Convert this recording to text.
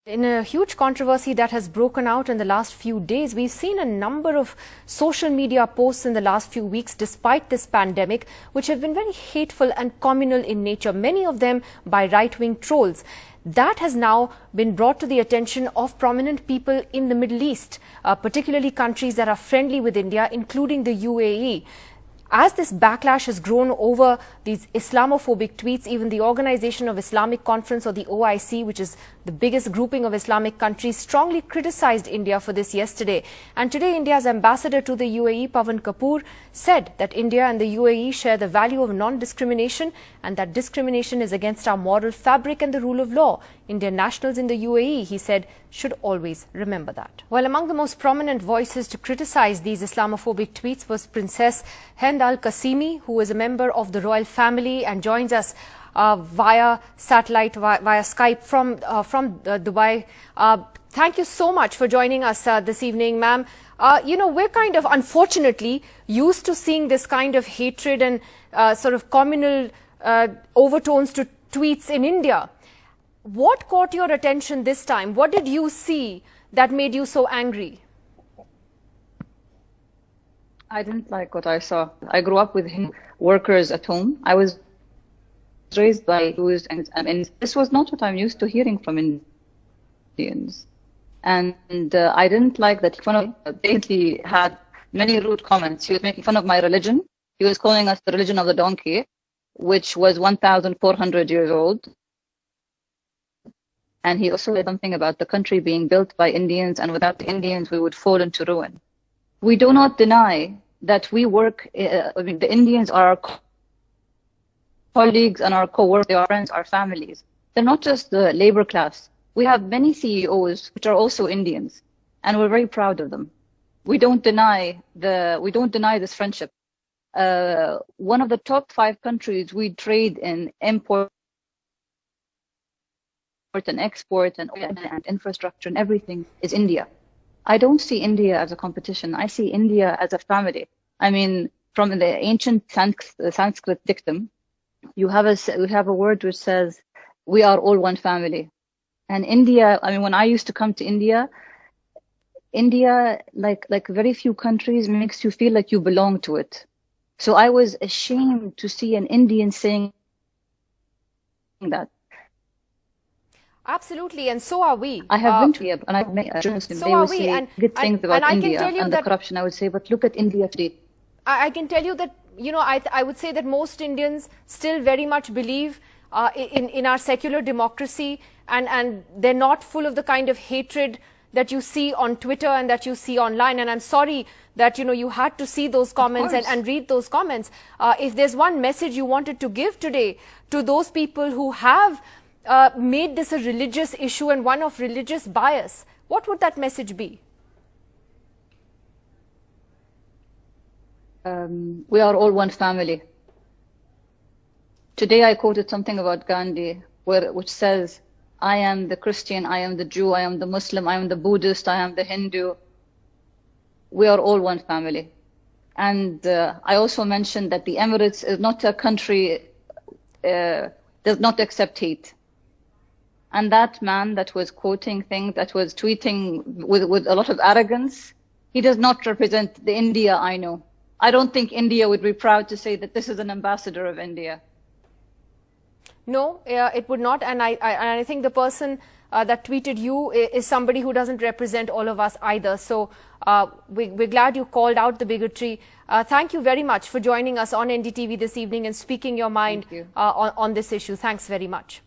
In a huge controversy that has broken out in the last few days, we've seen a number of social media posts in the last few weeks despite this pandemic, which have been very hateful and communal in nature, many of them by right-wing trolls. That has now been brought to the attention of prominent people in the Middle East, particularly countries that are friendly with India, including the UAE. As this backlash has grown over these Islamophobic tweets, even the Organization of Islamic Conference, or the OIC, which is the biggest grouping of Islamic countries, strongly criticized India for this yesterday. And today, India's ambassador to the UAE, Pawan Kapoor, said that India and the UAE share the value of non-discrimination and that discrimination is against our moral fabric and the rule of law. Indian nationals in the UAE, he said, should always remember that. Well, among the most prominent voices to criticize these Islamophobic tweets was Princess Hind Al-Qasimi, who is a member of the royal family and joins us via satellite, via Skype from Dubai. Thank you so much for joining us this evening, ma'am. We're kind of, unfortunately, used to seeing this kind of hatred and sort of communal overtones to tweets in India. What caught your attention this time? What did you see that made you so angry? I didn't like what I saw. I grew up with workers at home. I was raised by Jews, and this was not what I'm used to hearing from Indians. And I didn't like that he had many rude comments. He was making fun of my religion. He was calling us the religion of the donkey, which was 1,400 years old. And he also said something about the country being built by Indians, and without the Indians, we would fall into ruin. We do not deny that we work, the Indians are our colleagues and our co-workers, they are friends, our families. They're not just the labor class. We have many CEOs which are also Indians, and we're very proud of them. We don't deny this friendship. One of the top 5 countries we trade in, import and export and infrastructure and everything, is India. I don't see India as a competition. I see India as a family. I mean, from the ancient Sanskrit dictum, we have a word which says, we are all one family. And India, I mean, when I used to come to India, like very few countries, makes you feel like you belong to it. So I was ashamed to see an Indian saying that. Absolutely, and so are we. I have been to India, and I've met journalists, so they will say good things about India and the corruption. I would say, but look at India today. I can tell you that, I would say that most Indians still very much believe in our secular democracy, and they're not full of the kind of hatred that you see on Twitter and that you see online. And I'm sorry that, you had to see those comments and read those comments. If there's one message you wanted to give today to those people who have made this a religious issue and one of religious bias, what would that message be? We are all one family. Today I quoted something about Gandhi, which says, I am the Christian, I am the Jew, I am the Muslim, I am the Buddhist, I am the Hindu. We are all one family. And I also mentioned that the Emirates is not a country, does not accept hate. And that man that was quoting things, that was tweeting with a lot of arrogance, he does not represent the India I know. I don't think India would be proud to say that this is an ambassador of India. No, it would not. And I think the person that tweeted you is somebody who doesn't represent all of us either. So we're glad you called out the bigotry. Thank you very much for joining us on NDTV this evening and speaking your mind on this issue. Thanks very much.